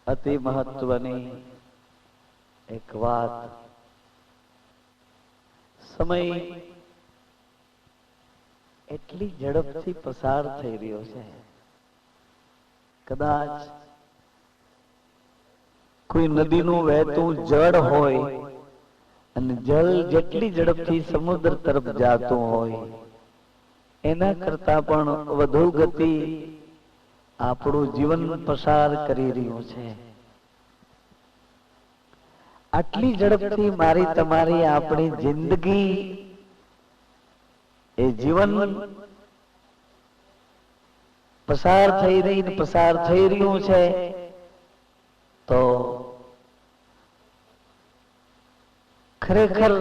અતિ મહત્વની એક વાત, સમય એટલી ઝડપથી પસાર થઈ રહ્યો છે. કદાચ કોઈ નદીનું વહેતું જળ હોય અને જળ જેટલી ઝડપથી સમુદ્ર તરફ જાતું હોય એના કરતા પણ વધુ ગતિ આપણું જીવન પસાર કરી રહ્યું છે. આટલી ઝડપથી મારી તમારી આપણી જિંદગી, એ જીવન પસાર થઈ રહી ને પસાર થઈ રહ્યું છે. તો ખરેખર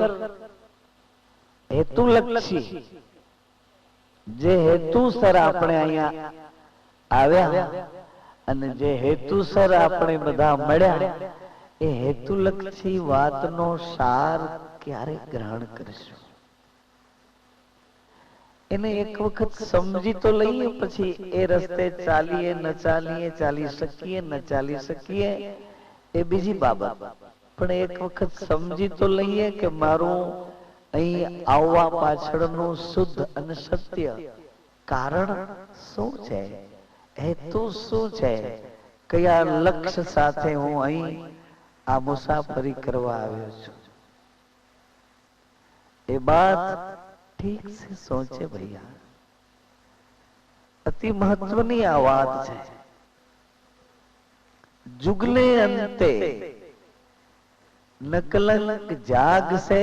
હેતુલક્ષી જે હેતુસર આપણે અહીંયા આવ્યા અને જે હેતુસર આપણે બધા મળ્યા, એ હેતુલક્ષી વાતનો સાર ક્યારે ગ્રહણ કરીશું? એને એક વખત સમજી તો લઈએ, પછી એ રસ્તે ચાલીએ ન ચાલીએ, ચાલી શકીએ ન ચાલી શકીએ એ બીજી બાબત. પણ એક વખત સમજી તો લઈએ કે મારું અહીં આવવા પાછળનું શુદ્ધ અને સત્ય કારણ શું છે, હેતુ શું છે, કયા લક્ષ્ય સાથે હું અહીં આ મુસાફરી કરવા આવ્યો છું. એ બાત ઠીક से सोचे भैया, अति महत्वनी आ बात है. जुगले अंते नकलंक जाग से,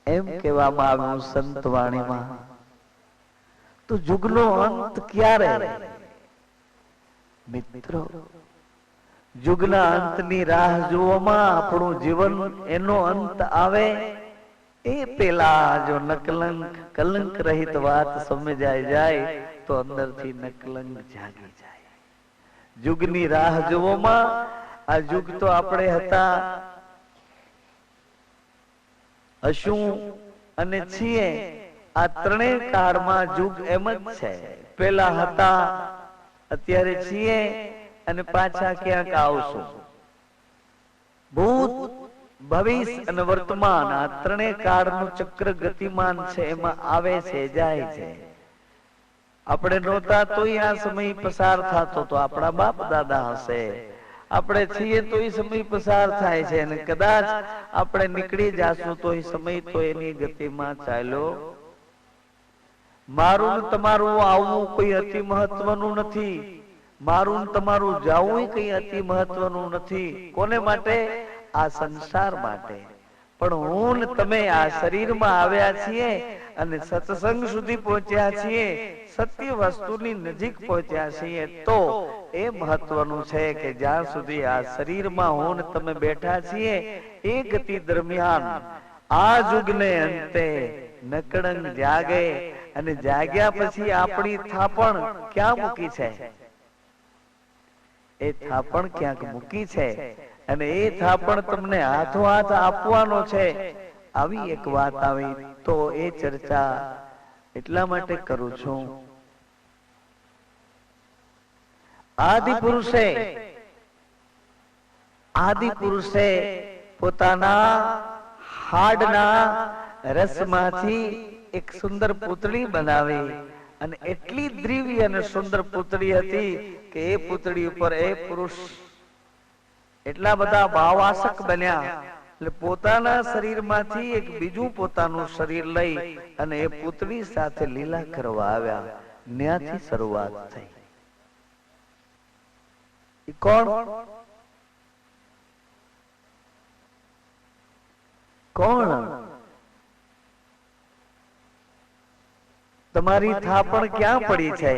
एम कहेवामां આવ્યું સંત વાણીમાં. તો જુગનો અંત ક્યારે? મિત્રો, જુગના અંતની રાહ જોવામાં આપણું જીવન એનો અંત આવે એ પેલા જો નકલંક કલંક રહિત વાત સમજાઈ જાય તો અંદરથી નકલંક જાગી જાય. જુગની રાહ જોવામાં, આ જુગ તો આપણે હતા, હશું અને છીએ, આ ત્રણેય કાળમાં જુગ એમ જ છે. પેલા હતા, અત્યારે છીએ અને પાછા ક્યાંક આવશું. ભૂત, ભવિષ્ય અને વર્તમાન, આ ત્રણેય કાળનું ચક્ર ગતિમાન છે, એમાં આવે છે, જાય છે. આપણે નહોતા તોય આ સમય પસાર થતો તો આપણા બાપ દાદા હશે. આપણે છીએ તો એ સમય પસાર થાય છે, અને કદાચ આપણે નીકળી જાશું તો એ સમય તો એની ગતિમાં ચાલ્યો. મારું ને તમારું આવવું કોઈ અતિ મહત્વનું નથી, મારું તમારું જાવું કઈ અતિ મહત્વનું નથી. કોને માટે? આ સંસાર માટે. પણ હું ને તમે આ શરીરમાં આવ્યા છીએ અને સત્સંગ સુધી પહોંચ્યા છીએ, સત્ય વસ્તુની નજીક પહોંચ્યા છીએ, તો એ મહત્વનું છે કે જ્યાં સુધી આ શરીરમાં હું ને તમે બેઠા છીએ, એ ગતિ દરમિયાન આ યુગને અંતે નકળંગ જાગે, અને જાગ્યા પછી આપણી થાપણ ક્યાં મૂકી છે? એ થાપણ ક્યાંક મૂકી છે, અને એ થાપણ તમને હાથો હાથ આપવાનો છે. આવી એક વાત આવી તો એ ચર્ચા એટલા માટે કરું છું. આદિ પુરુષે પોતાના હાડના રસમાંથી એક સુંદર પુતળી બનાવી, અને એટલી દ્રવ્ય અને સુંદર પુતળી હતી કે એ પુતળી ઉપર એ પુરુષ એટલા બધા ભાવાસક બન્યા, એટલે પોતાના શરીરમાંથી એક બીજું પોતાનું શરીર લઈ અને એ પુતળી સાથે લીલા કરવા આવ્યા. ત્યાંથી શરૂઆત થઈ. કોણ? કોણ? તમારી થાપણ ક્યાં પડી છે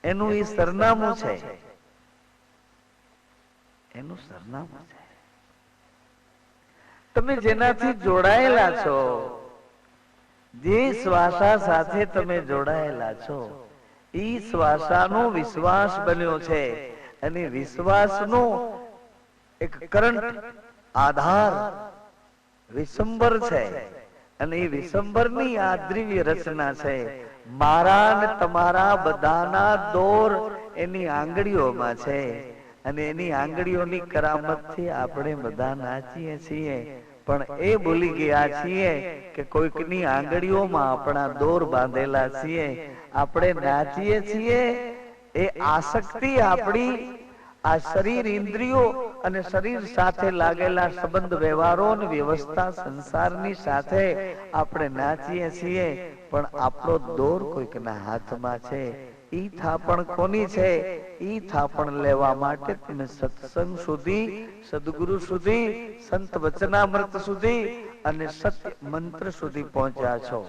એનું એ સરનામું છે, એનું સરનામું છે. તમે જેનાથી જોડાયેલા છો, જે શ્વાસા સાથે તમે જોડાયેલા છો, એ શ્વાસાનો વિશ્વાસ બન્યો છે. અને વિશ્વાસનો એક કરંટ આધાર વિસંબર છે. અને એ વિસંબરની આ દ્રવ્ય રચના છે. મારા ને તમારા બધાના દોર એની આંગળીઓમાં છે. અને એની આંગળીઓની કરામતથી આપણે બધા નાચીએ છીએ. પણ એ ભૂલી ગયા છીએ કે કોઈકની આંગળીઓમાં આપણા દોર બાંધેલા છીએ. આપણે નાચીએ છીએ એ આસક્તિ આપણી આ શરીર ઇન્દ્રિયો અને શરીર સાથે લાગેલા સંબંધ વ્યવહારો અને વ્યવસ્થા સંસારની સાથે આપણે નાચીએ છીએ. પણ આપણો દોર કોઈકના હાથમાં છે. ઈ થાપણ કોની છે? ઈ થાપણ લેવા માટે તમે સત્સંગ સુધી, સદગુરુ સુધી, સંત વચનામૃત સુધી અને સત્ય મંત્ર સુધી પહોંચ્યા છો.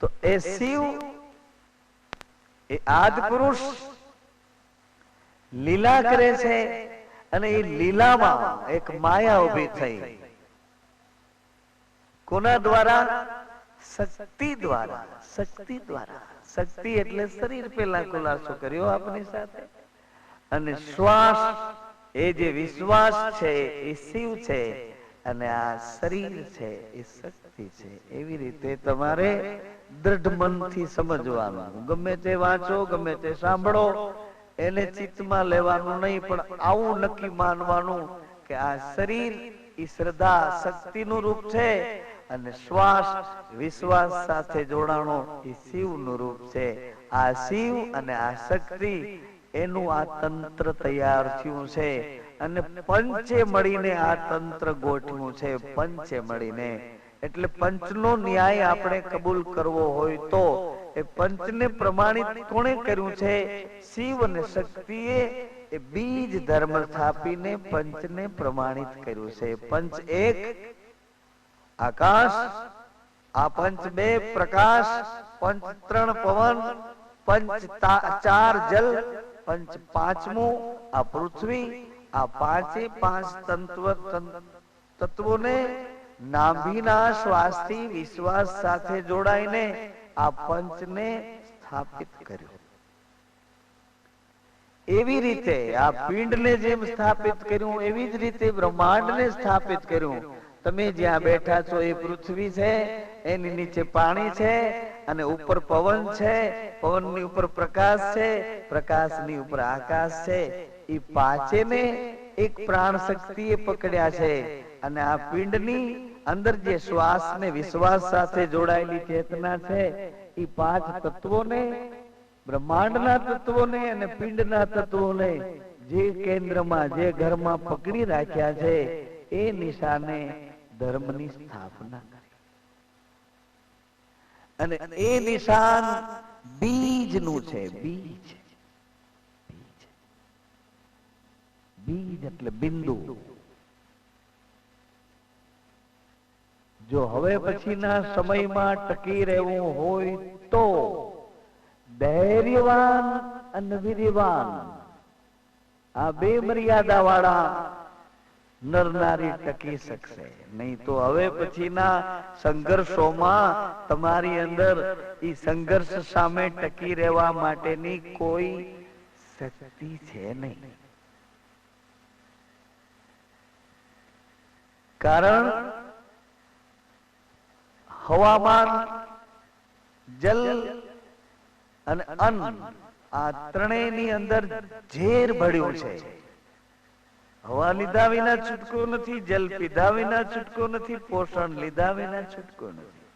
તો એ શિવ, એ આદિ પુરુષ લીલા કરે છે. અને એ લીલામાં એક માયા ઉભી થઈ. કોના દ્વારા? શક્તિ દ્વારા. શક્તિ દ્વારા. શક્તિ એટલે શરીર પેલા ખુલાસો કર્યો આપની સાથે. અને શ્વાસ એ જે વિશ્વાસ છે એ શિવ છે. અને આ શરીર છે એ શક્તિ છે. એવી રીતે તમારે દ્રઢ મનથી સમજવાનું. ગમે તે વાંચો, ગમે તે સાંભળો, એને ચિત્તમાં લેવાનું નહીં. પણ આવું નક્કી માનવાનું કે આ શરીર ઈ શ્રદ્ધા શક્તિનું રૂપ છે. અને શ્વાસ વિશ્વાસ સાથે જોડાણો એ શિવનું રૂપ છે. આ શિવ અને આ શક્તિ એનું આ તંત્ર તૈયાર થયું છે. અને પંચે મળીને આ તંત્ર ગોઠવ્યું છે. પંચે મળીને એટલે પંચનો ન્યાય આપણે કબૂલ કરવો હોય તો એ પંચને પ્રમાણિત કોણે કર્યું છે? શિવ અને શક્તિએ એ બીજ ધર્મ સ્થાપીને પંચને પ્રમાણિત કર્યું છે. પંચ એક આકાશ, આ પંચ બે પ્રકાશ, પંચ ત્રણ પવન, પંચ ચાર જલ, પંચ પાંચમું આ પૃથ્વી. આ પાંચે પાંચ તત્વોને નાભીના શ્વાસથી વિશ્વાસ સાથે જોડાઈને આ પંચને સ્થાપિત કર્યું. એવી રીતે આ પિંડને જેમ સ્થાપિત કર્યું, એવી જ રીતે બ્રહ્માંડને સ્થાપિત કર્યું. તમે જ્યાં બેઠા છો એ પૃથ્વી છે, એની નીચે પાણી છે, અને ઉપર પવન છે, પવનની ઉપર પ્રકાશ છે, પ્રકાશની ઉપર આકાશ છે. એ પાંચેને એક પ્રાણ શક્તિએ પકડ્યા છે. અને આ પિંડની અંદર જે શ્વાસ ને વિશ્વાસ સાથે જોડાયેલી ચેતના છે, એ પાંચ તત્વોને, બ્રહ્માંડના તત્વોને અને પિંડના તત્વોને જે કેન્દ્રમાં, જે ઘરમાં પકડી રાખ્યા છે, એ નિશાને ધર્મની સ્થાપના કરી. અને એ નિશાન બીજનું છે. બીજ, બીજ એટલે બિંદુ. જો હવે પછીના સમયમાં ટકી રહેવું હોય તો ધૈર્યવાન અને વીર્યવાન આ બે મર્યાદા વાળા નર નારી ટકી શકશે. નહીં તો હવે પછીના સંઘર્ષોમાં તમારી અંદર ઈ સંઘર્ષ સામે ટકી રહેવા માટેની કોઈ શક્તિ છે નહીં. કારણ હવામાન, જલ અને અન્ન આ ત્રણેયની અંદર ઝેર ભળ્યું છે. હવા લીધા વિના છૂટકો નથી, જલ પીધા વિના છૂટકો નથી, પોષણ લીધા વિના છૂટકો નથી.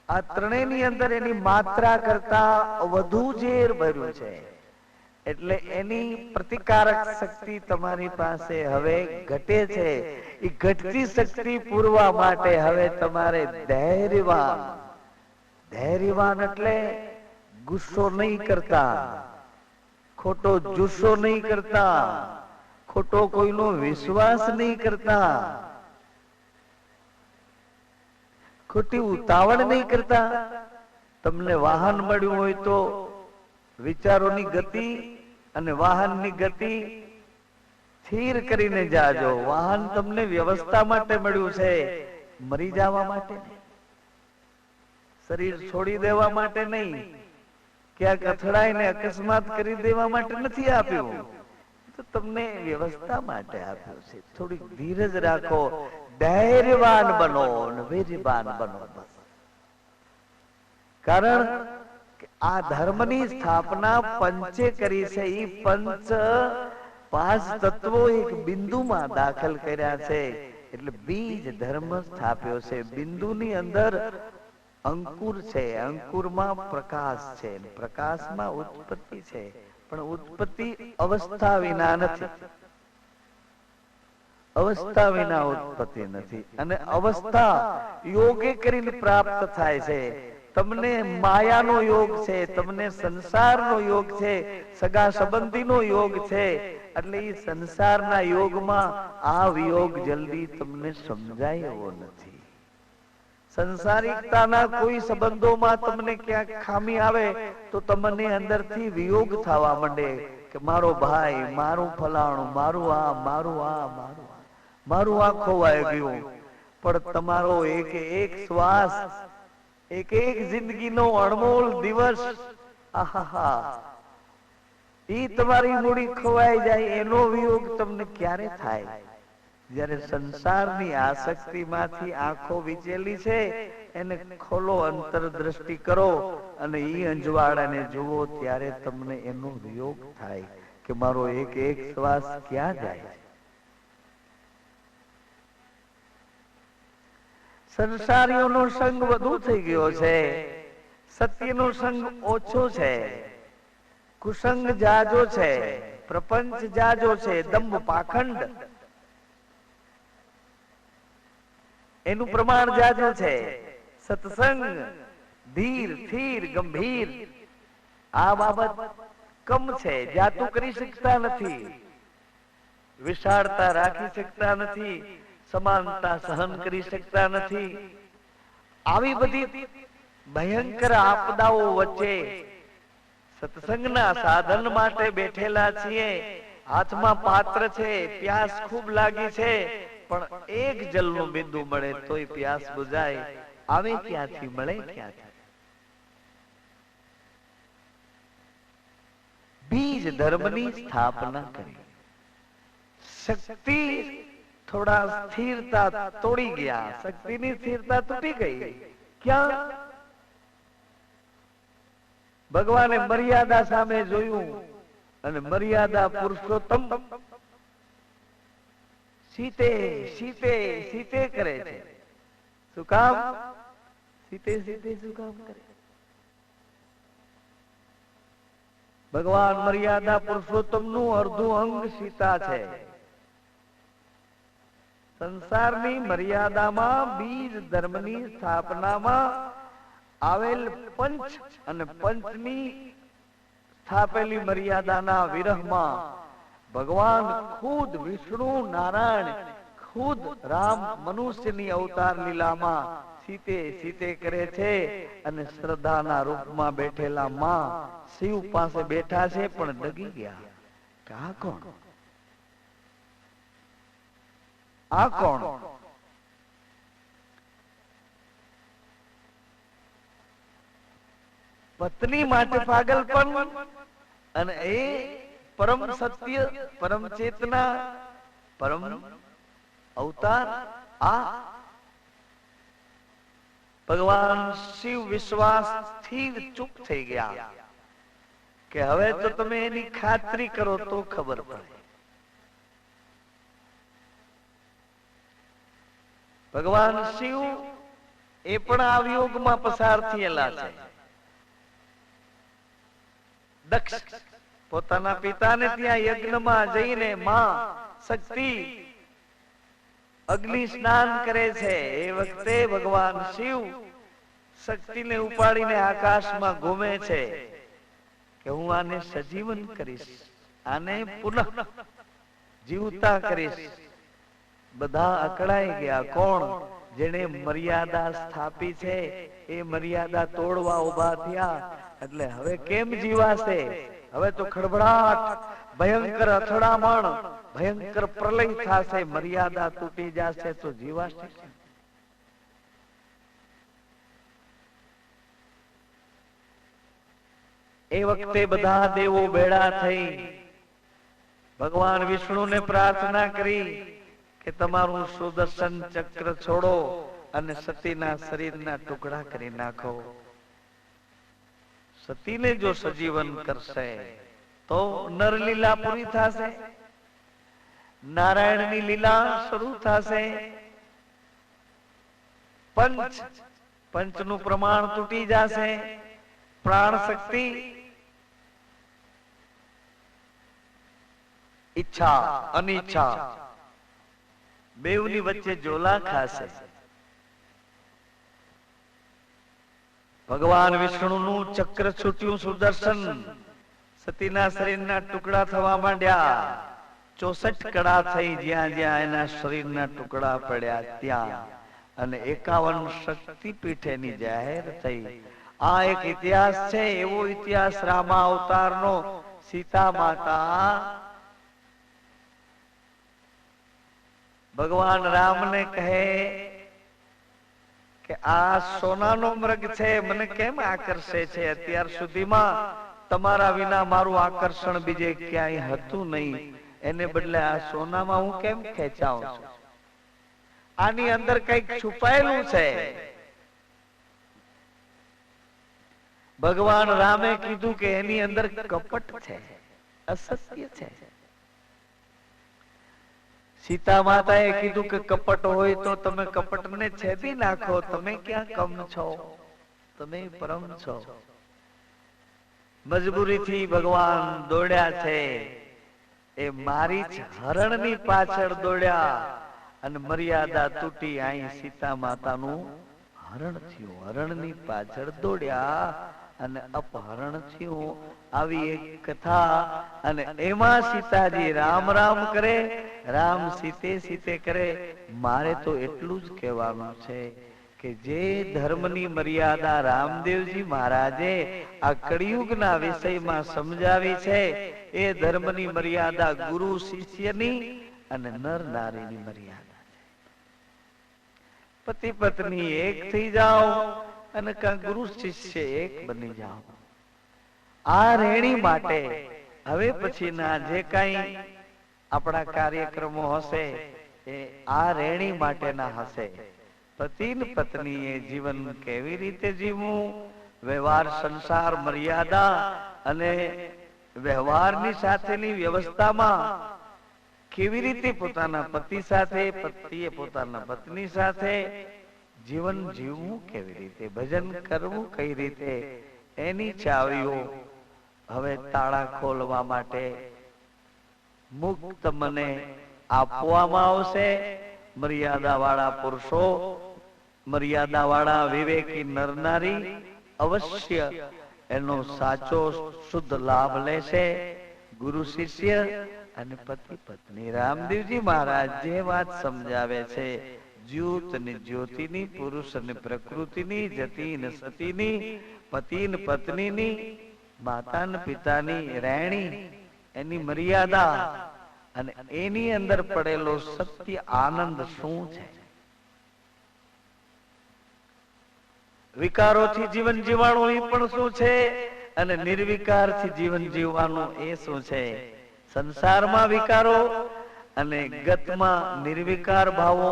આ ત્રણેયની અંદર એની માત્રા કરતા વધુ ઝેર ભર્યું છે. એટલે એની પ્રતિકારક શક્તિ તમારી પાસે હવે ઘટે છે. એ ઘટતી શક્તિ પૂરવા માટે હવે તમારે ધૈર્યવાન, ધૈર્યવાન એટલે ગુસ્સો નહીં કરતા, ખોટો જુસ્સો નહીં કરતા, ખોટો કોઈનો વિશ્વાસ નહીં કરતા, ખોટી ઉતાવળ નહીં કરતા. તમને વાહન મળ્યું હોય તો વિચારોની ગતિ અને વાહનની ગતિ સ્થિર કરીને જાજો. વાહન તમને વ્યવસ્થા માટે મળ્યું છે, મરી જવા માટે નહીં, શરીર છોડી દેવા માટે નહીં, ક્યાંક અથડાઈને અકસ્માત કરી દેવા માટે નથી આપ્યું. તો તમને વ્યવસ્થા માટે આપ્યું છે. થોડીક ધીરજ રાખો, ધૈર્યવાન બનો અને વીર્યવાન બનો. બસ. કારણ કે આ ધર્મની સ્થાપના પંચે કરી છે. એ પંચ પાંચ તત્વો એક બિંદુમાં દાખલ કર્યા છે, એટલે બીજ ધર્મ સ્થાપ્યો છે. બિંદુની અંદર અંકુર છે, અંકુરમાં પ્રકાશ છે, પ્રકાશમાં ઉત્પત્તિ છે. પણ ઉત્પત્તિ અવસ્થા વિના નથી, અવસ્થા વિના ઉત્પત્તિ નથી. અને અવસ્થા યોગે કરીને પ્રાપ્ત થાય છે. તમને માયાનો યોગ છે, તમને સંસારનો યોગ છે, સગા સંબંધીનો યોગ છે. એટલે એ સંસારના યોગમાં આ વિયોગ જલ્દી તમને સમજાય એવો નથી. સંસારિકતાના કોઈ સંબંધોમાં તમને ક્યાંક ખામી આવે તો તમને અંદરથી વિયોગ થવા માંડે કે મારો ભાઈ, મારું ફલાણું, મારું આ, મારું આ, મારું આ, મારું આ ખોવાઈ ગયું. પણ તમારો એક એક શ્વાસ, એક એક જિંદગીનો અણમોલ દિવસ, આહાહા, ઈ તમારી મૂડી ખોવાઈ જાય. એનો વિયોગ તમને ક્યારે થાય? જ્યારે સંસારની આસક્તિમાંથી આંખો વિચેલી છે એને ખોલો, અંતરદ્રષ્ટિ કરો અને ઈ અંજવાળાને જુઓ, ત્યારે તમને એનો વિયોગ થાય કે મારો એક એક શ્વાસ ક્યાં જાય. સંસારીઓનો સંગ વધુ થઈ ગયો છે, સત્યનો સંગ ઓછો છે, કુસંગ જાજો છે, પ્રપંચ જાજો છે, દંભ પાખંડ એનું પ્રમાણ જાજુ છે. સત્સંગ ધીર, થીર, ગંભીર આ બાબત કમ છે. જાતું કરી શકતા નથી, વિશાળતા રાખી શકતા નથી, સમાનતા સહન કરી શકતા નથી. આવી બધી ભયંકર આપદાઓ વચ્ચે સત્સંગના સાધન માટે બેઠેલા છીએ. હાથમાં પાત્ર છે, પ્યાસ ખૂબ લાગી છે, પણ એક જલનું બિંદુ મળે તોય પ્યાસ બુઝાય. આવે ક્યાંથી? મળે ક્યાંથી? બીજ ધર્મની સ્થાપના કરી. શક્તિ થોડા સ્થિરતા તોડી ગયા, શક્તિની સ્થિરતા તૂટી ગઈ. ક્યાં? ભગવાને મર્યાદા સામે જોયું અને મર્યાદા પુરુષોત્તમ સીતે સીતે સીતે કરે છે. શું કામ? સીતે સીતે શું કામ કરે? ભગવાન મર્યાદા પુરુષોત્તમ નું અર્ધું અંગ સીતા છે. સંસારની મર્યાદામાં બીજ ધર્મની સ્થાપનામાં આવેલ પંચ અને પંચની સ્થાપેલી મર્યાદાના વિરહમાં ભગવાન ખુદ વિષ્ણુ નારાયણ, ખુદ રામ મનુષ્યની અવતાર લીલામાં સીતે સીતે કરે છે. અને શ્રદ્ધાના રૂપમાં બેઠેલા માં શિવ પાસે બેઠા છે, પણ ડગી ગયા કે આ કોણ? આ કોણ? પત્ની માટે પાગલપન અને એ પરમ સત્ય, પરમ ચેતના, પરમ અવતાર. આ ભગવાન શિવ વિશ્વાસ સ્થિર ચૂપ થઈ ગયા કે હવે તો તમે એની ખાતરી કરો તો ખબર પડે. ભગવાન શિવ એ પણ આ વિયોગમાં પસાર થયેલા છે. દક્ષ પોતાના પિતાને ત્યાં યજ્ઞમાં જઈને માં શક્તિ અગ્નિ સ્નાન કરે છે. એ વખતે ભગવાન શિવ શક્તિને ઉપાડીને આકાશમાં ઘૂમે છે કે હું આને સજીવન કરીશ, આને પુનઃ જીવતા કરીશ. બધા અકળાઈ ગયા. કોણ? જેને મર્યાદા સ્થાપી છે એ મર્યાદા તોડવા ઉભા થયા. એટલે હવે કેમ જીવાશે? હવે તો ખળભળાટ, ભયંકર અથડામણ, ભયંકર પ્રલય થશે, મર્યાદા તૂટી જશે તો જીવાશે. એ વખતે બધા દેવો ભેળા થઈ ભગવાન વિષ્ણુને પ્રાર્થના કરી કે તમારું સુદર્શન ચક્ર છોડો અને સતીના શરીરના ટુકડા કરી નાખો. સતીને જો સજીવન કરશે તો નરલીલા પૂરી થશે, નારાયણની લીલા શરૂ થશે. પંચનું પ્રમાણ તૂટી જશે. પ્રાણ શક્તિ, ઈચ્છા અનિચ્છા બેવની વચ્ચે જોલા ખાશે. ભગવાન વિષ્ણુનું ચક્ર છૂટ્યું સુદર્શન, સતીના શરીરના ટુકડા થવા માંડ્યા. 64 કડા થઈ, જ્યાં જ્યાં એના શરીરના ટુકડા પડ્યા ત્યાં, અને 51 શક્તિપીઠ એની જાહેર થઈ. આ એક ઇતિહાસ છે, એવો ઇતિહાસ રામા અવતારનો. સીતા માતા ભગવાન રામને કહે કે આ સોનાનો મૃગ છે, મને કેમ આકર્ષે છે? અત્યાર સુધીમાં તમારા વિના મારું આકર્ષણ બીજે ક્યાંય હતું નહીં, એને બદલે આ સોનામાં હું કેમ ખેંચાઉં છું? આની અંદર કંઈક છુપાયેલું છે. ભગવાન રામે કીધું કે એની અંદર કપટ છે, અસત્ય છે. સીતા માતાએ કીધું કે કપટ હોય તો તમે કપટને છેદી નાખો, તમે ક્યાં કમ છો? તમે પરમ છો. મજબૂરીથી ભગવાન દોડ્યા છે, એ મારી જ હરણની પાછળ દોડ્યા અને મર્યાદા તૂટી. અહીં સીતા માતાનું હરણ થયું, હરણની પાછળ દોડ્યા અને અપહરણ થયું. આવી એક કથા. અને એમાં સીતાજી રામ રામ કરે, રામ સીતે સીતે કરે. મારે તો એટલું જ કહેવાનું છે કે જે ધર્મની મર્યાદા રામદેવજી મહારાજે આ કળિયુગના વિષયમાં સમજાવી છે, એ ધર્મની મર્યાદા ગુરુ શિષ્યની અને નર નારીની મર્યાદા છે. પતિ પત્ની એક થઈ જાઓ અને ગુરુ શિષ્ય એક બની જાઓ. આ રેણી માટે હવે પછીના જે કઈ આપણા કાર્યક્રમો હશે એ આ રેણી માટેના હશે. પતિ પત્નીએ જીવન કેવી રીતે જીવવું, વ્યવહાર સંસાર મર્યાદા અને વ્યવહારની સાથેની વ્યવસ્થામાં કેવી રીતે પોતાના પતિ સાથે, પતિએ પોતાના પત્ની સાથે જીવન જીવવું કેવી રીતે, ભજન કરવું કઈ રીતે, એની ચાવીઓ હવે તાળા ખોલવા માટે મુક્ત મને આપવામાં આવશે. મર્યાદા વાળા પુરુષો, મર્યાદા વાળા વિવેકી નરનારી અવશ્ય એનો સાચો શુદ્ધ લાભ લેશે. ગુરુ શિષ્ય અને પતિ પત્ની. રામદેવજી મહારાજ જે વાત સમજાવે છે, જ્યોત ને જ્યોતિની, પુરુષ અને પ્રકૃતિની, જતી ને સતીની, પતિ ને પત્નીની, માતા ને પિતાની રહેણી, એની મર્યાદા અને એની અંદર પડેલો સત્ય આનંદ શું છે? વિકારોથી જીવન જીવવાનું એ પણ શું છે, અને નિર્વિકારથી જીવન જીવવાનું એ શું છે? સંસારમાં વિકારો અને ગતમાં નિર્વિકાર ભાવો.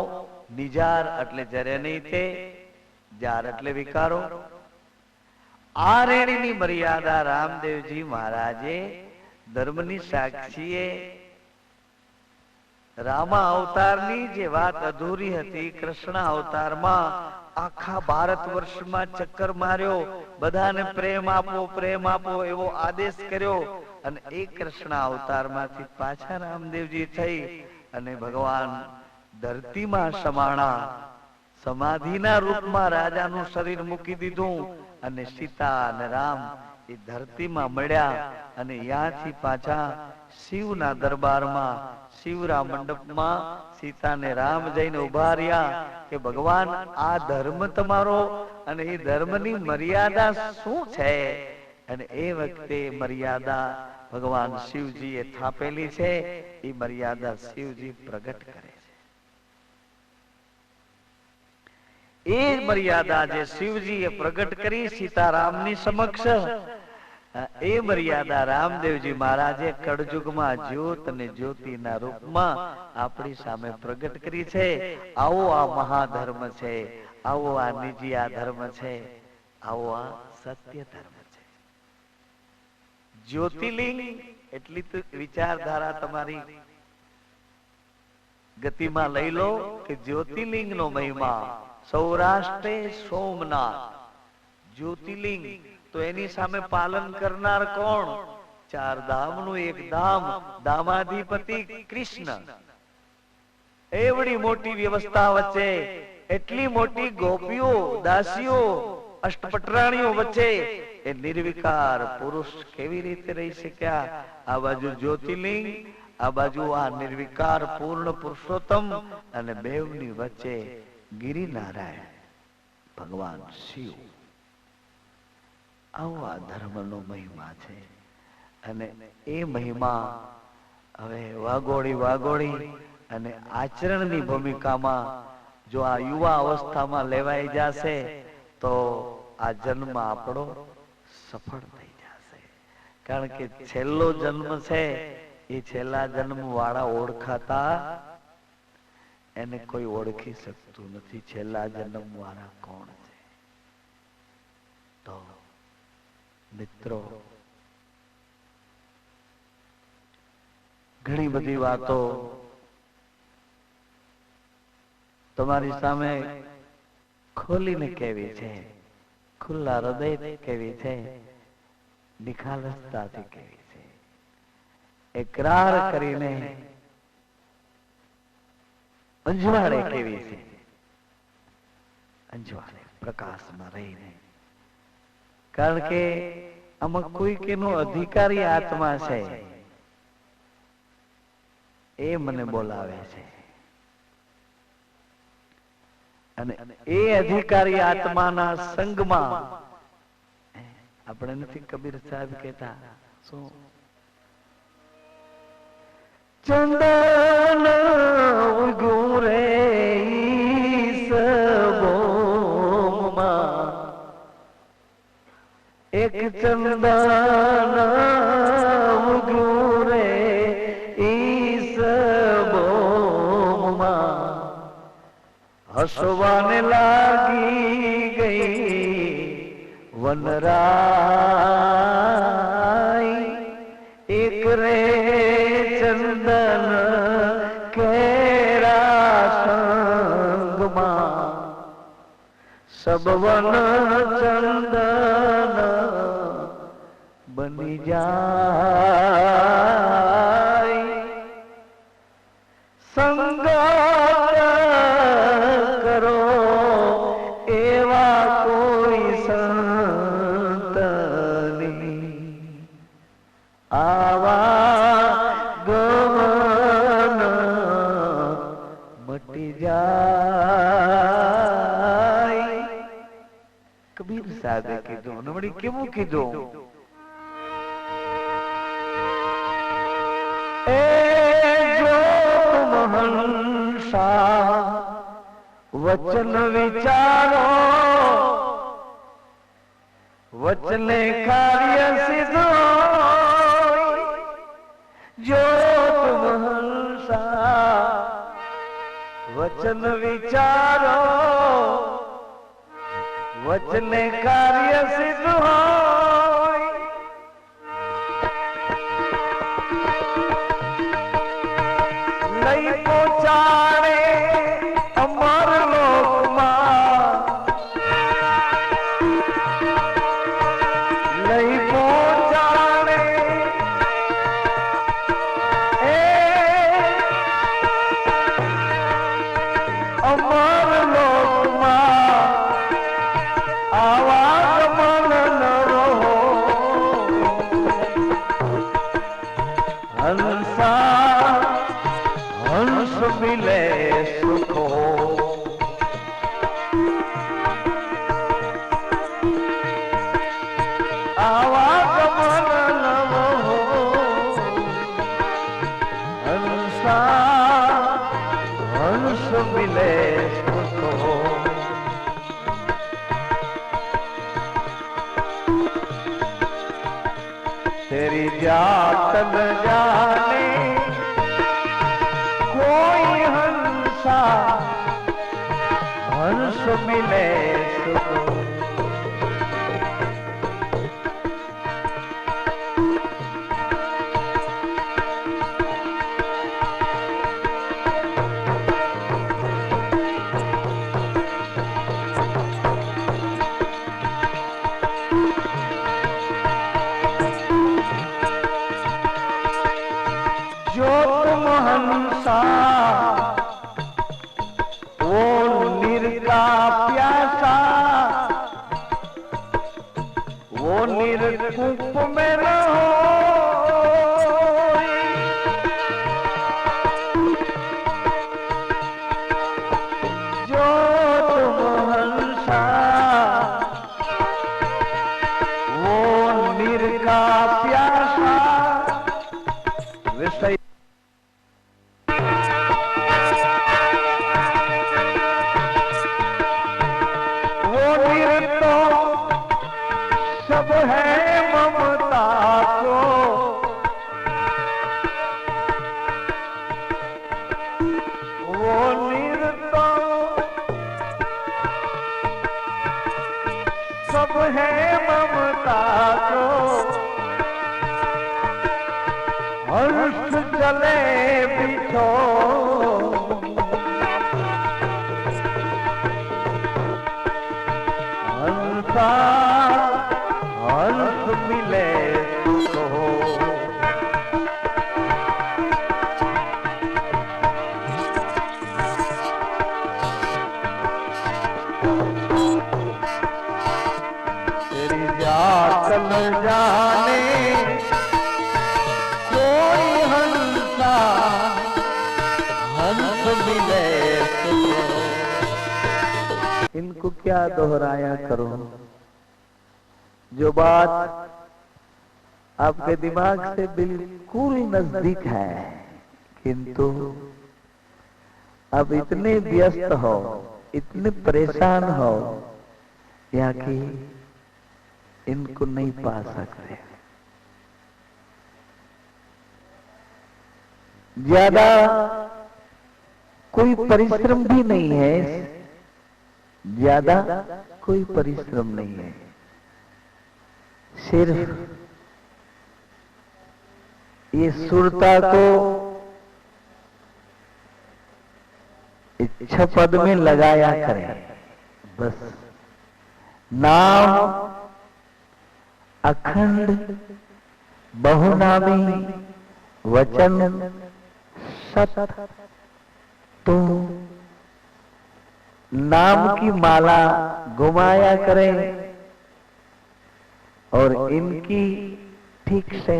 નિજાર એટલે જરે નહીં તે, જાર એટલે વિકારો. આ રેણીની મર્યાદા રામદેવજી મહારાજે ધર્મની સાક્ષીએ રામા અવતારની જે વાત અધૂરી હતી, કૃષ્ણ અવતારમાં આખા ભારત વર્ષમાં ચક્કર માર્યો, બધાને પ્રેમ આપો પ્રેમ આપો એવો આદેશ કર્યો. અને એ કૃષ્ણ અવતારમાંથી પાછા રામદેવજી થઈ અને ભગવાન ધરતીમાં સમાણા. સમાધિના રૂપમાં રાજાનું શરીર મૂકી દીધું અને સીતા અને રામ એ ધરતીમાં મળ્યા અને ત્યાંથી પાછા શિવના દરબારમાં શિવરા મંડપમાં સીતાને રામ જઈને ઉભા રહ્યા કે ભગવાન આ ધર્મ તમારો અને એ ધર્મની મર્યાદા શું છે? અને એ વખતે મર્યાદા ભગવાન શિવજીએ થાપેલી છે. એ મર્યાદા શિવજી પ્રગટ કરે છે. એ મર્યાદા જે શિવજીએ પ્રગટ કરી સીતારામની સમક્ષ, એ મર્યાદા રામદેવજી મહારાજે કળજુગમાં જ્યોત અને જ્યોતિના રૂપમાં આપણી સામે પ્રગટ કરી છે. આવો આ મહાધર્મ છે, આવો આ નિજી આ ધર્મ છે, આવો આ સત્ય ધર્મ છે. જ્યોતિર્લિંગ એટલી તો વિચારધારા તમારી ગતિમાં લઈ લો કે જ્યોતિર્લિંગ નો મહિમા સૌરાષ્ટ્રે સોમનાથ જ્યોતિર્લિંગ, તો એની સામે પાલન કરનાર કોણ? 4 ધામનું એક ધામ, ધામાધિપતિ કૃષ્ણ. એવડી મોટી વ્યવસ્થા વચ્ચે એટલી મોટી ગોપીઓ, દાસીઓ, અષ્ટપટરાણીઓ વચ્ચે એ નિર્વિકાર પુરુષ કેવી રીતે રહી શક્યા? આ બાજુ જ્યોતિર્લિંગ, આ બાજુ આ નિર્વિકાર પૂર્ણ પુરુષોત્તમ, અને બેવની વચ્ચે ગિરિનારાયણ ભગવાન શિવ. આવો આ ધર્મનો મહિમા છે. અને એ મહિમા હવે વાગોળી અને આચરણની ભૂમિકામાં જો આ યુવા અવસ્થામાં લેવાઈ જશે તો આ જન્મ આપણો સફળ થઈ જશે. કારણ કે છેલ્લો જન્મ છે એ છેલ્લા જન્મ વાળા ઓળખાતા, એને કોઈ ઓળખી શકતું નથી. છેલ્લા જન્મ વાળા કોણ છે? તો મિત્રો, ઘણી બધી વાતો તમારી સામે ખોલીને કેવી છે, ખુલ્લા હૃદય કેવી છે, નિખાલસતાથી કેવી છે, એકરાર કરીને અંજવાળે કેવી છે, અંજવાળે પ્રકાશમાં રહીને. કારણ કે આમાં કોઈ કેનો અધિકારી આત્મા છે, એ મને બોલાવે છે. અને એ અધિકારી આત્માના સંગમાં આપણે નથી કબીર સાહેબ કહેતા, શું? ચંદન ઉગ્યું રે સબોમાં, એક ચંદન ઉગ્યું રે સબોમાં, હસવાને લાગી ગઈ વનરાય, એક રે ચંદન કેરા સંગમાં, સબ વન ચંદન બની જાય. સંગ કરો એવા કોઈ સંતની, આવા ગમન મટી જાય. કબીર સાહેબે કીધું, અને વળી કેવું કીધું? એ જો મહંસા વચન વિચારો, વચને કાર્ય સિદ્ધો. જો મહંસા વચન વિચારો, વચને કાર્ય સિદ્ધ હોય. લઈ પહોંચાડે અમર લોકમાં, લઈ પહોંચાડે અમર લોકમાં, આવા ગમન ન રહો. सा हंस मिले सुखो। तेरी जात न जाने कोई हंसा हंस मिले सुखो। जो तुम हंसा वो निर्का प्यासा, वो निर्कूप में रहो। जो तुम हंसा वो निर्का प्यासा, विषय सब है ममता को। वो निर्तो सब है ममता को। हर्ष चले बिछो हंसा हंस मिले सुखो। तेरी जात न जाने कोई हंसा हंस मिले सुखो। इनको क्या दोहराया करो, जो बात आपके दिमाग से बिल्कुल नजदीक है, किंतु अब इतने व्यस्त हो, इतने परेशान हो या कि इनको नहीं पा सकते। ज्यादा कोई परिश्रम भी नहीं है, ज्यादा कोई परिश्रम नहीं है, सिर्फ ये सुरता को इच्छा पद में लगाया करें। बस नाम अखंड बहुनामी वचन सत, तो नाम की माला घुमाया करें और इनकी ठीक से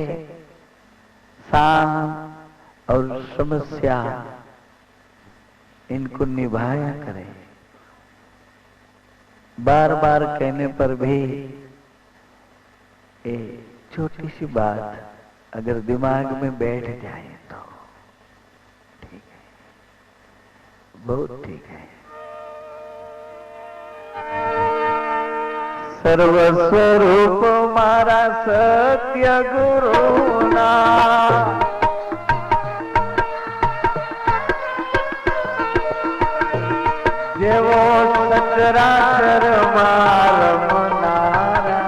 शांत और समस्या इनको निभाया करें। बार बार कहने पर भी ये छोटी सी बात अगर दिमाग में बैठ जाए तो ठीक है, बहुत ठीक है। सर्वस्वरूप मारा सत्य गुरु ना, जेवो सचराचर मालम नारा।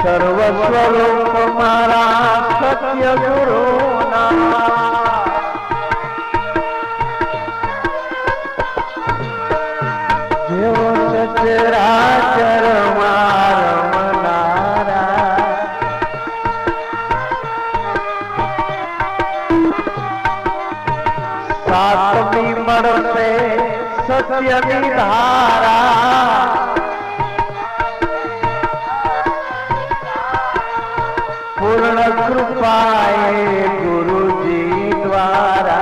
सर्वस्वरूप मारा सत्य गुरु ना, जेवो सचराचर मालम नारा। सातवीं मड़ से सत्य निधारा, पूर्ण कृपाए गुरु जी द्वारा।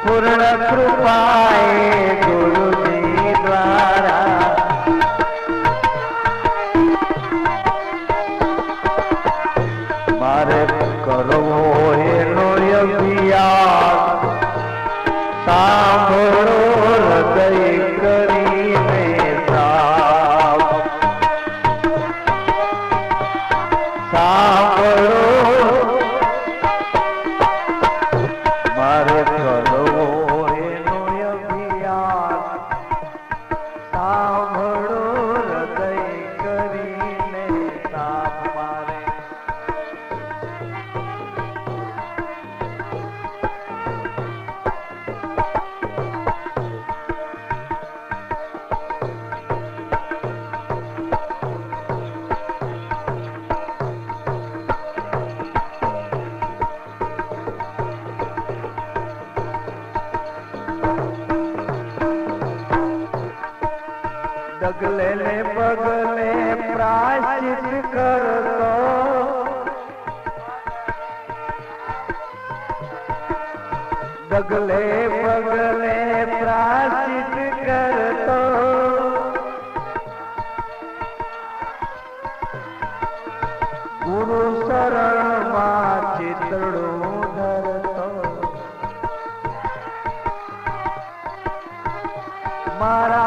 पूर्ण कृपाए गुरु जी द्वारा। डगले ने बगले प्रायश्चित करतो, डगले बगले प्रायश्चित करतो, गुरु शरण मां चितड़ू धरतो, मारा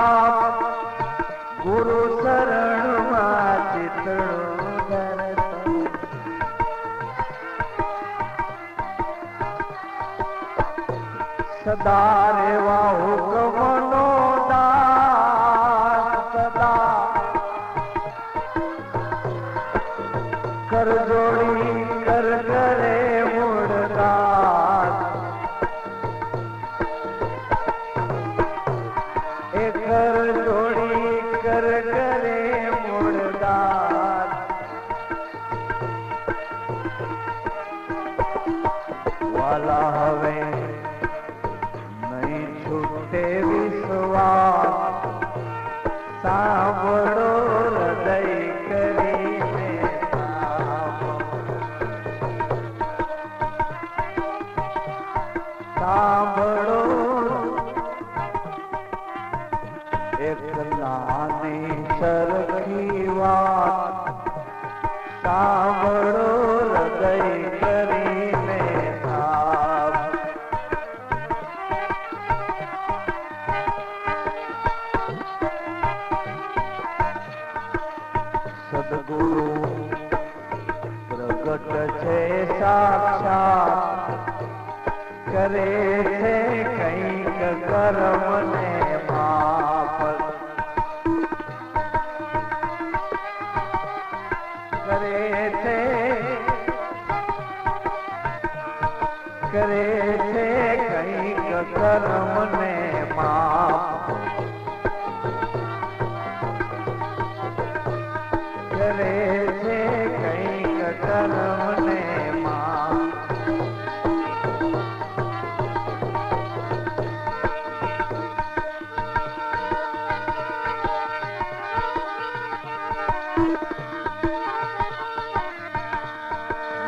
गुरु शरण मां चितड़ू धरतो, सदा रेवा हुक्मनो दास, सदा कर जोड़ी कर करे मुड़दास, एक कर जोड़ी कर करे मुड़दास, वाला हवे नहीं छूटे विश्वास, सांभळो हृदय करीने सांभळो एक नानी सरखी वात, सांभळो हृदय करीने सद्गुरु प्रगट छे साक्षात, करे छे कईक कर्म ने माप, करे छे कईक कर्म ने माप, करे छे कईक कर्म ने माप,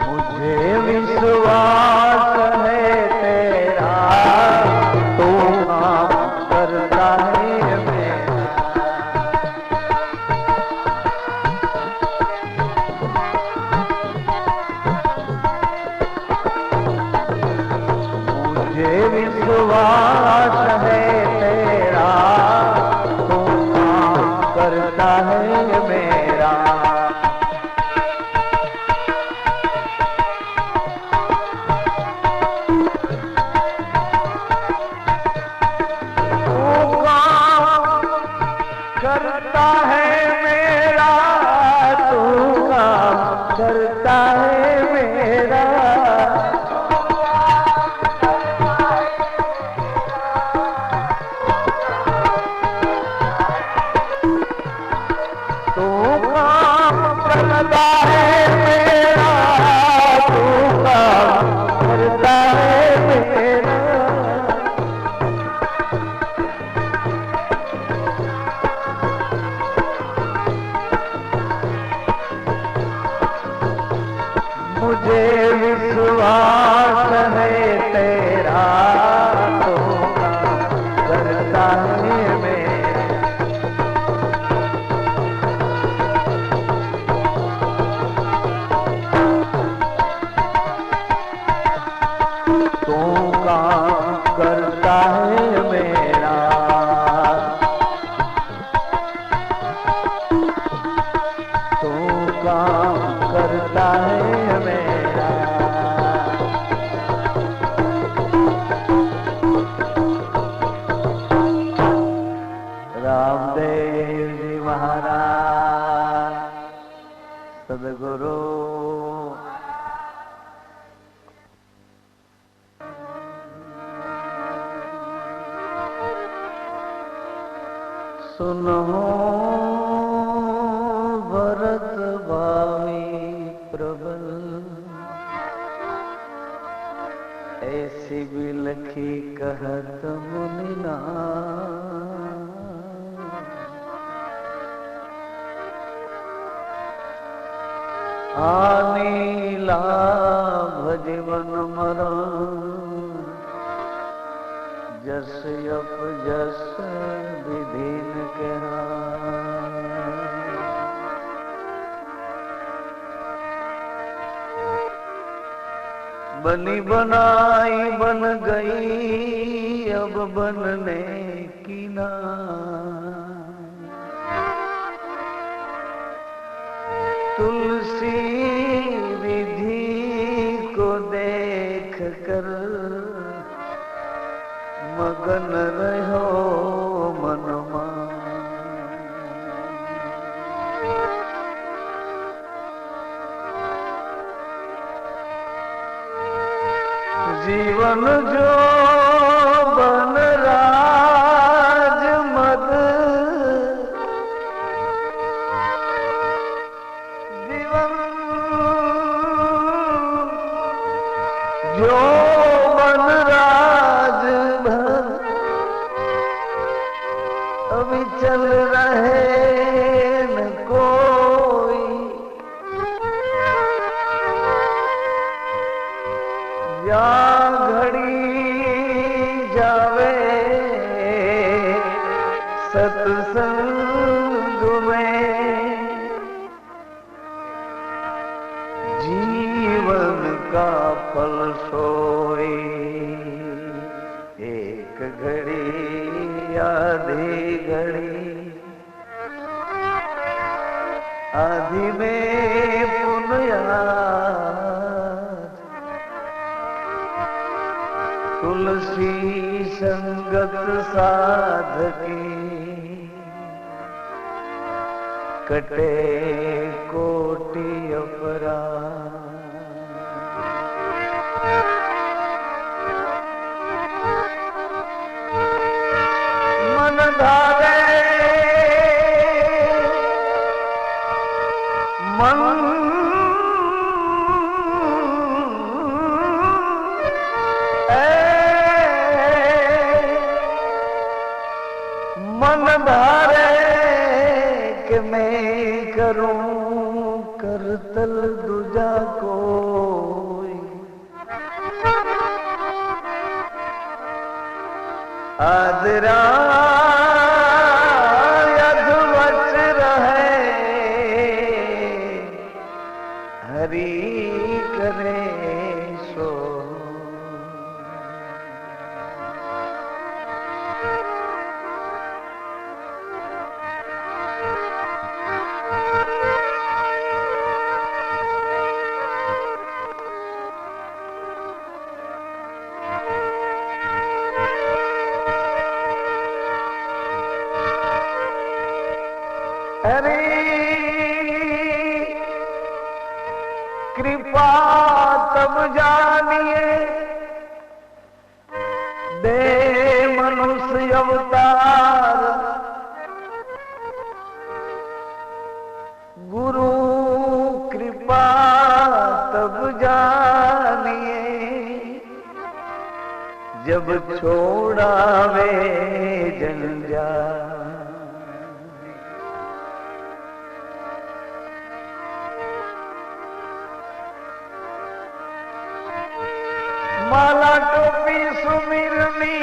मुझे विश्वास है तेरा, तू काम करता है मेरा, मुझे विश्वास है तेरा, तू काम करता है मेरा, करता है मेरा, तू काम करता है मेरा, तू काम करता है मेरा, तू काम करता है मेरा, मुझे विश्वास है तेरा, तो काम करता है मेरा, तू काम करता है मेरा, तू काम करता है मेरा, रामदेव जी महाराज सदगुरु सुनो भरत भावी प्रबल, ऐसी बिलखी कहत मुनिना, हानि लाभ जीवन मरण जस अप जस विधिन कहा। बनी बनाई बन गई अब बनने की ना। तुलसी विधि को देख कर मगन रहो मनमा। जीवन जो बन राज मद, जीवन जो बन राज भर अभी चल रहे न कोई। या घड़ी जावे सत्संग में, जीवन का फल सोई एक घड़ी आधी घड़ी। आधी में पुनः तुलसी संगत साधकी कटे कोटि अपराध। मन धारे मन मन धारे कि मैं करूं करतल दूजा कोई। आदरा अधवच रहे हरि करे सो। हरि कृपा तब जानिए दे मनुष्य अवतार। गुरु कृपा तब जानिए जब छोड़ावे जंजाल। माला टोपी सुमिरनी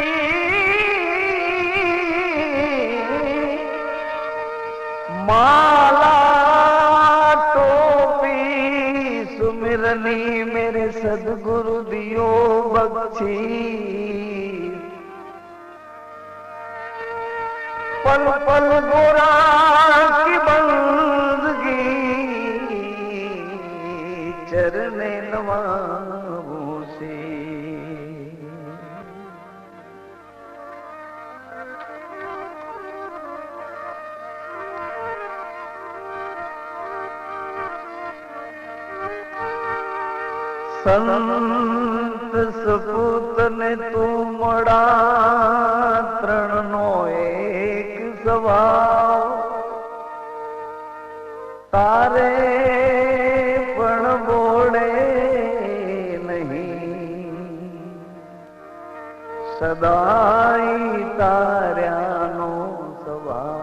माला टोपी सुमिरनी मेरे सदगुरु दियो बख्शी। पल पल गोरा की बंदगी चरने नवाबों से। संत सपूत ने तू मड़ा तरण नो एक स्वभाव। तारे पण बोले नहीं सदाई तार्यानो स्वभाव।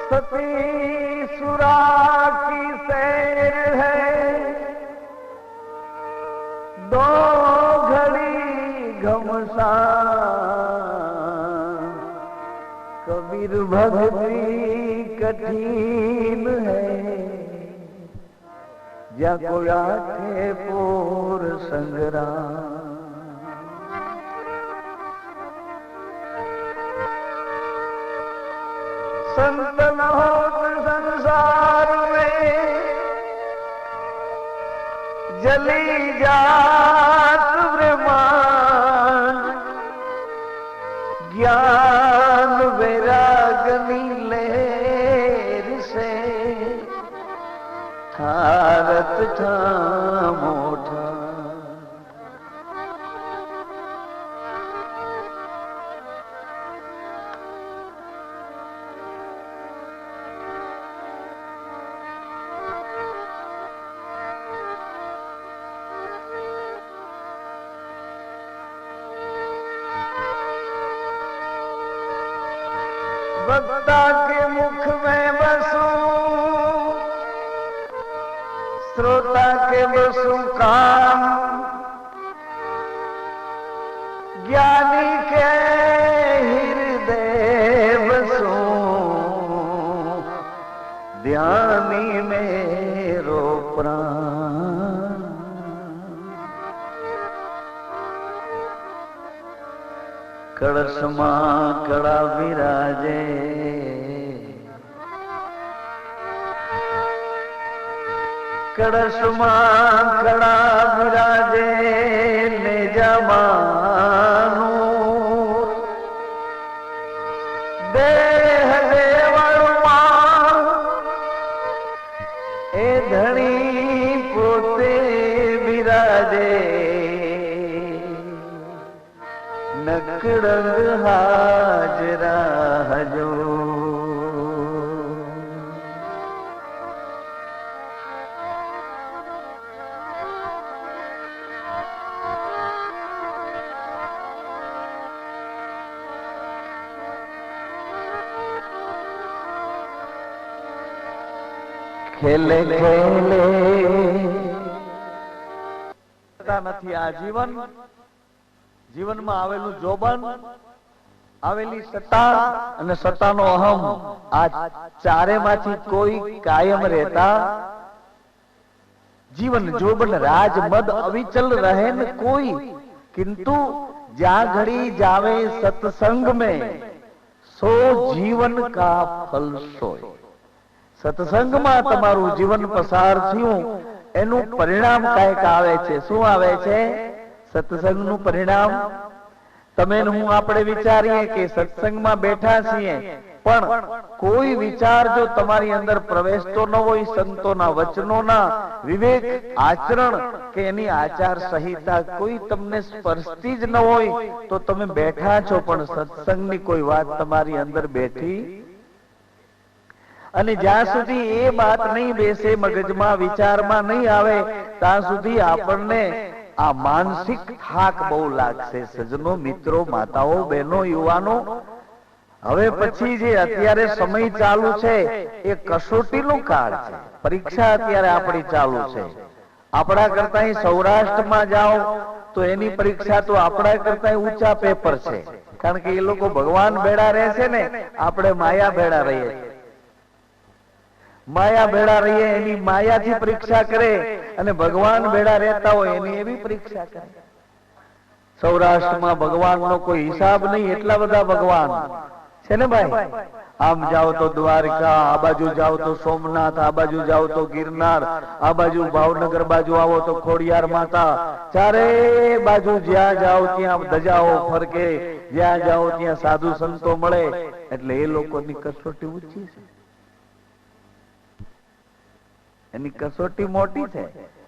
सती सुरा की सैर है, दो घड़ी घमसान, कबीर भक्ति कठिन है, या कोई आखे पूर संग्राम। संतन होत संसार में, जली जात ब्रह्मांड, ज्ञान वैरागनी लहर से ठारत ठामोठा। वक्ता के मुख में बसूं, श्रोता के बसूं काम, ज्ञानी के हृदय बसूं, ध्यानी मेरो प्राण। कड़समा कड़ा विराजे, कड़समा कड़ा विराजे ने जमानू, देह देवड़मा ए धनी पोते विराजे, नकड़ंग हाजरा हजो। खेले खेले નથી આ જીવન, જીવનમાં આવેલું જોબન, આવેલી સત્તા અને સત્તાનો અહમ, આ ચારેમાંથી કોઈ કાયમ રહેતા जीवन जोबन राज मद अविचल रहे न कोई, किंतु जा घड़ी जावे सत्संग में सो जीवन का फल सोय। सत्संग में तमारू जीवन पसार थयुं एनु परिणाम कायक आवे छे। शुं आवे छे? सत्संग नु परिणाम। तमे हूँ आपणे विचारीए के सत्संग में बैठा छीए पण कोई विचार जो तमारी अंदर प्रवेशतो न होय, संतोना वचनोना विवेक आचरण के एनी आचार संहिता कोई तमने स्पर्शती ज न होय तो तमे बैठा छो पण सत्संगनी कोई बात तमारी अंदर बैठी અને જ્યાં સુધી એ બાત નહીં બેસે, મગજમાં વિચારમાં નહીં આવે ત્યાં સુધી આપણને આ માનસિક થાક બહુ લાગશે। સજ્જનો, મિત્રો, માતાઓ, બહેનો, યુવાનો, હવે પછી જે અત્યારે સમય ચાલુ છે એ કસોટીનો કાળ છે। પરીક્ષા અત્યારે આપણી ચાલુ છે। આપણા કરતા સૌરાષ્ટ્રમાં જાઓ તો એની પરીક્ષા તો આપણા કરતા ઊંચા પેપર છે, કારણ કે એ લોકો ભગવાન ભેળા રહે છે ને, આપણે માયા ભેળા રહીએ। माया भेड़ा रही है एनी माया थी परीक्षा करे अने भगवान भेड़ा रहता हो एनी एवी परीक्षा करे। सौराष्ट्र में भगवान नो कोई हिसाब नहीं, एटला बधा भगवान छे ने भाई। आम जाओ तो द्वारका, आ बाजू जाओ तो सोमनाथ, आ बाजू जाओ तो गिरनार, आ बाजू भावनगर बाजू आवो तो खोड़ियार माता, चारे बाजू ज्या जाओ त्यां धजाओ फरके, ज्या जाओ त्यां साधु संतो मळे, एटले ए लोकोनी कसोटी ऊंची छे, एनी कसोटी मोटी है,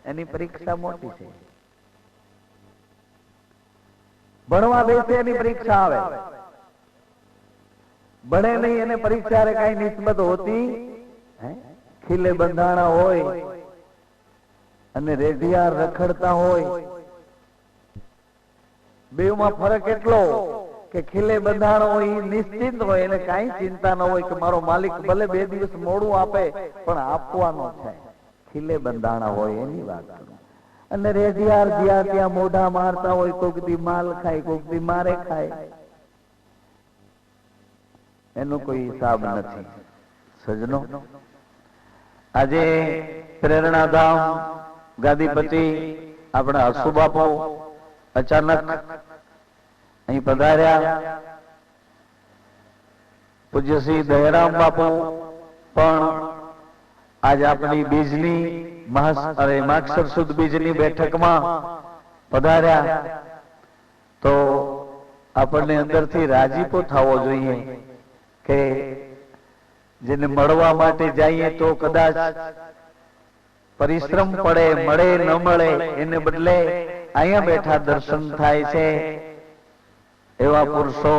एनी परीक्षा मोटी है। भणवा बेसे एनी परीक्षा आवे, भणे नहीं एने परीक्षा रे काई निस्बत होती है। खिले बंधाणा होय अने रेडिया रखड़ता होय, बेवमां फरक एटलो કે ખીલે બંધાણો હોય એ નિશ્ચિંત હોય, એને કાંઈ ચિંતા ન હોય કે મારો માલિક ભલે 2 દિવસ મોડું આપે પણ આપવાનો છે. ખીલે બંધાણા હોય એની વાત કરું. અને રેડિયાર જ્યાં ત્યાં મોઢા મારતા હોય, કોક દી માલ ખાય, કોક દી મારે ખાય, એનો કોઈ હિસાબ નથી. સજનો, આજે પ્રેરણાધામ ગાદીપતિ આપણા હસુબાપુ અચાનક અહીં પધાર્યા. પૂજ્ય શ્રી દયારામ બાપુ પણ આજ આપણી બીજની માગસર સુદ બીજની બેઠકમાં પધાર્યા. તો આપણને અંદરથી રાજીપો થવો જોઈએ કે જેને મળવા માટે જઈએ તો કદાચ પરિશ્રમ પડે, મળે ન મળે, એને બદલે અહીંયા બેઠા દર્શન થાય છે. એવા પુરુષો,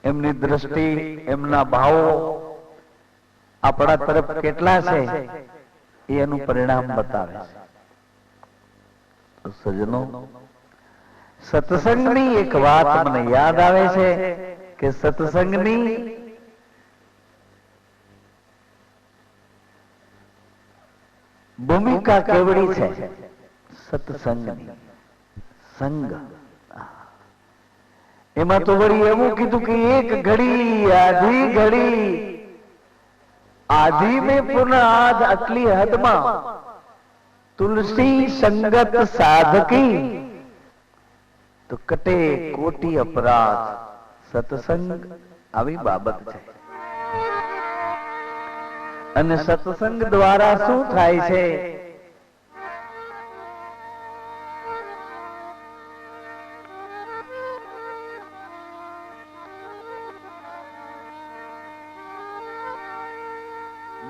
એમની દ્રષ્ટિ, એમના ભાવો આપણા તરફ કેટલા છે એનું પરિણામ બતાવે છે. સજનો, સત્સંગની એક વાત મને યાદ આવે છે કે સત્સંગની ભૂમિકા કેવડી છે. સત્સંગની સંગ, એમાં તો વળી એવું કીધું કે એક ઘડી આધી ઘડી आदि में पुनः आद अटली हद में तुलसी संगत साधकी तो कटे कोटि अपराध. सत्संग આવી બાબત છે. અને સત્સંગ દ્વારા શું થાય છે?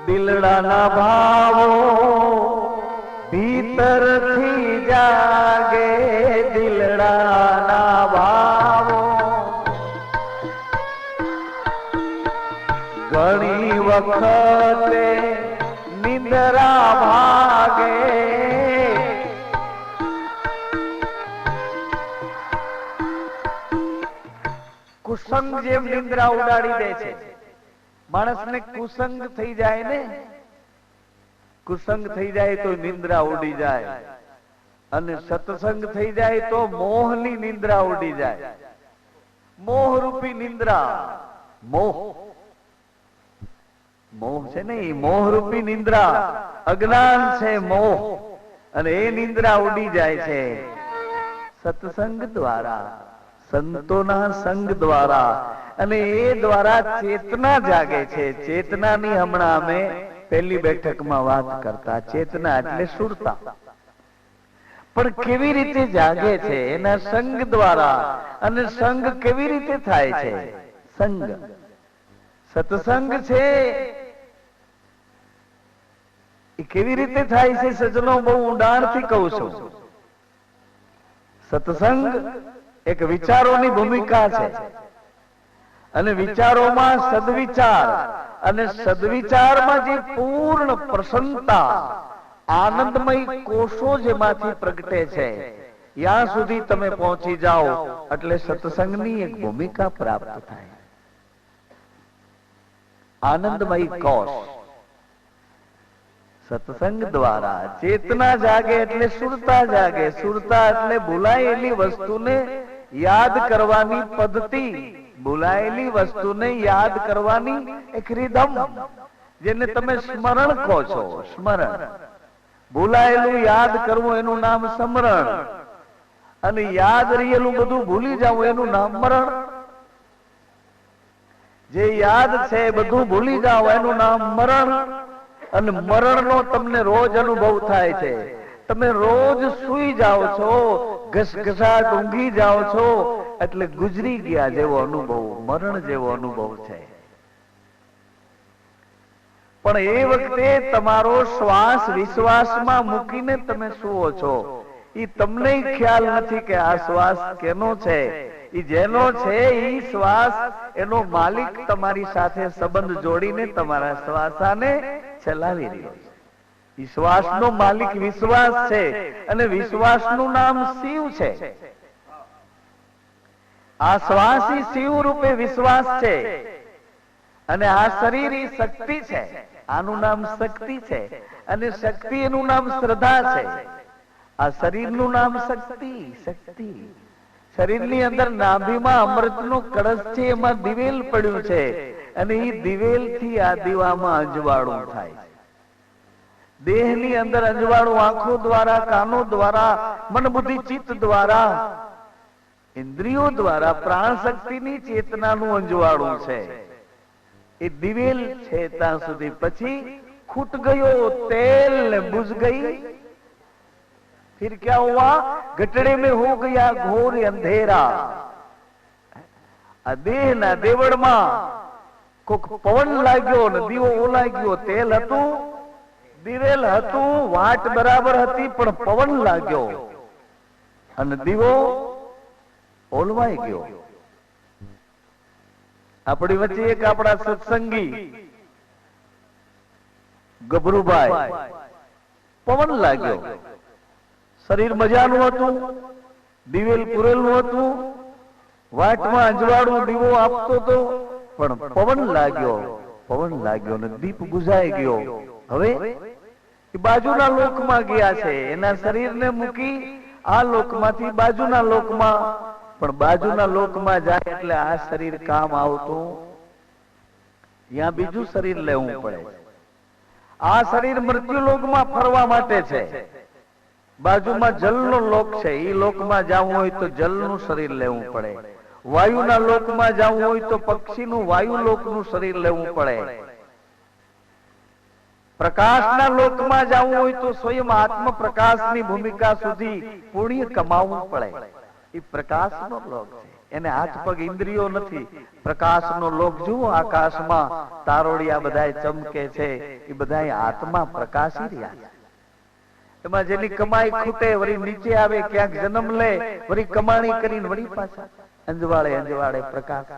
દિલડાના ભાવો ભીતરથી જાગે, દિલડાના ભાવો ઘણી વખતે નિંદરા ભાગે. કુસંગ જેમ નિંદ્રા ઉડાડી દે છે. માણસને કુસંગ થઈ જાય ને, કુસંગ થઈ જાય તો નિંદ્રા ઉડી જાય, અને સત્સંગ થઈ જાય તો મોહની નિંદ્રા ઉડી જાય. મોહ રૂપી નિંદ્રા, મોહ મોહ છે ને, એ મોહ રૂપી નિંદ્રા, અજ્ઞાન છે મોહ, અને એ નિંદ્રા ઉડી જાય છે સત્સંગ દ્વારા, સંતોના સંગ દ્વારા. અને એ દ્વારા ચેતના જાગે છે. ચેતનાની હમણાં અમે પહેલી બેઠકમાં વાત કરતા. ચેતના એટલે સુરતા, પણ કેવી રીતે જાગે છે? એના સંગ દ્વારા. અને સંગ કેવી રીતે થાય છે? સંગ, સત્સંગ છે એ કેવી રીતે થાય છે? સજનો, બહુ ઊંડાણથી કહું છું. સત્સંગ એક વિચારોની ભૂમિકા છે, અને વિચારોમાં સદવિચાર, અને સદવિચારમાં જે પૂર્ણ પ્રસન્નતા, આનંદમય કોષો જેમાંથી પ્રગટે છે, ત્યાં સુધી તમે પહોંચી જાઓ એટલે સત્સંગની એક ભૂમિકા પ્રાપ્ત થાય. આનંદમય કોષ સત્સંગ દ્વારા. ચેતના જાગે એટલે સુરતા જાગે. સુરતા એટલે ભૂલાયેલી વસ્તુને યાદ કરવાની પદ્ધતિ, ભૂલાયેલી વસ્તુને યાદ કરવાની એક રીધમ, જેને તમે સ્મરણ કહો છો. સ્મરણ, ભૂલાયેલું યાદ કરવું એનું નામ સ્મરણ, અને યાદ રહેલું બધું ભૂલી જવું એનું નામ મરણ. જે યાદ છે બધું ભૂલી જાઓ એનું નામ મરણ. અને મરણનો તમને રોજ અનુભવ થાય છે. તમે રોજ સુઈ જાઓ છો, ઘસઘસાટ ઊંઘી જાઓ છો, એટલે ગુજરી ગયા જેવો અનુભવ, મરણ જેવો અનુભવ છે. પણ એ વખતે તમારો શ્વાસ વિશ્વાસમાં મૂકીને તમે સુવો છો. એ તમને ખ્યાલ નથી કે આ શ્વાસ કેનો છે. એ જેનો છે એ શ્વાસ, એનો માલિક તમારી સાથે સંબંધ જોડીને તમારા શ્વાસાને ચલાવી રહ્યો છે. એ શ્વાસનો માલિક વિશ્વાસ છે, અને વિશ્વાસનું નામ શિવ છે. આ શ્વાસ ઈ શિવ રૂપે વિશ્વાસ છે અને આ શરીર ઈ શક્તિ છે. આનું નામ શક્તિ છે અને શક્તિ એનું નામ શ્રદ્ધા છે. આ શરીરનું નામ શક્તિ. શક્તિ શરીરની અંદર નાભીમાં અમૃતનો કળશ છે, એમાં દિવેલ પડ્યું છે અને એ દિવેલથી આ દીવામાં અંજવાળું થાય. દેહની અંદર અંજવાળું આંખો દ્વારા, કાનો દ્વારા, મન બુદ્ધિ ચિત્ત દ્વારા, ઇન્દ્રિયો દ્વારા, પ્રાણ શક્તિની ચેતનાનું અંજવાળું છે. એ દિવેલ છે ત્યાં સુધી. પછી ખૂટ ગયો તેલ ને બુझ ગઈ. फिर क्या हुआ? गटड़े में हो गया घोर अंधेरा. આ દેહના દેવળમાં કોક પવન લાગ્યો ને દીવો ઓલાઈ ગયો. તેલ હતું, દિવેલ હતું, વાટ બરાબર હતી, પણ પવન લાગ્યો અને દીવો ઓલવાઈ ગયો. આપણી વચ્ચે એક આપણા સત્સંગી ગભરુભાઈ, પવન લાગ્યો, શરીર મજાનું હતું, દિવેલ પૂરેલું હતું, વાટમાં અંજવાળું દીવો આપતો હતો, પણ પવન લાગ્યો ને દીપ બુઝાઈ ગયો. હવે એ બાજુના લોકમાં ગયા છે. એના શરીરને મૂકી આ લોકમાંથી બાજુના લોકમાં, પણ બાજુના લોકમાં જાય એટલે આ શરીર કામ આવતું, ત્યાં બીજું શરીર લેવું પડે. આ શરીર મૃત્યુ લોકમાં ફરવા માટે છે. બાજુમાં જલનો લોક છે, એ લોકમાં જવું હોય તો જલનું શરીર લેવું પડે. વાયુના લોકમાં જવું હોય તો પક્ષીનું વાયુ લોકનું શરીર લેવું પડે. પ્રકાશના લોકમાં જવું હોય તો સ્વયં આત્મ પ્રકાશની ભૂમિકા સુધી પુણ્ય કમાવવું પડે. એ પ્રકાશનો લોક છે. એને હાથ પગ ઇન્દ્રિયો નથી. પ્રકાશનો લોક જુઓ, આકાશમાં તારોડિયા બધાય ચમકે છે, એ બધાય આત્મા પ્રકાશી રહ્યા છે. એમાં જેની કમાઈ ખૂટે વળી નીચે આવે, ક્યાંક જન્મ લે, વળી કમાણી કરીને વળી પાછા અંજવાળે પ્રકાશ.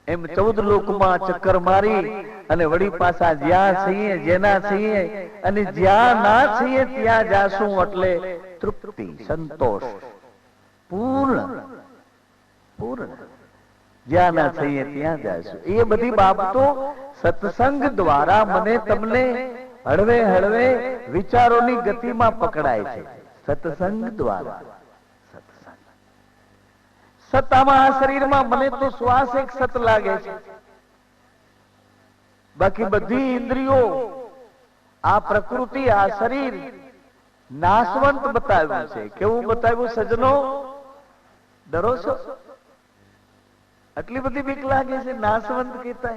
એમ 14 લોકમાં ચક્કર મારી અને વળી પાછા જ્યાં છીએ, જેના છીએ અને જ્યાં ના છીએ ત્યાં જાશું એટલે તૃપ્તિ, સંતોષ, પૂર્ણ. જ્યાં ના છીએ ત્યાં જાશું. એ બધી બાબતો સત્સંગ દ્વારા મને તમને હળવે હળવે વિચારોની ગતિમાં પકડાય છે. સત્સંગ દ્વારા. સત્તામાં આ શરીરમાં મને તો શ્વાસ એક સત લાગે છે. બાકી બધી ઇન્દ્રિયો, આ પ્રકૃતિ, આ શરીર નાશવંત બતાવ્યું છે. કેવું બતાવ્યું સજ્જનો? ડરો છો? આટલી બધી બીક લાગે છે? નાશવંત કહેતા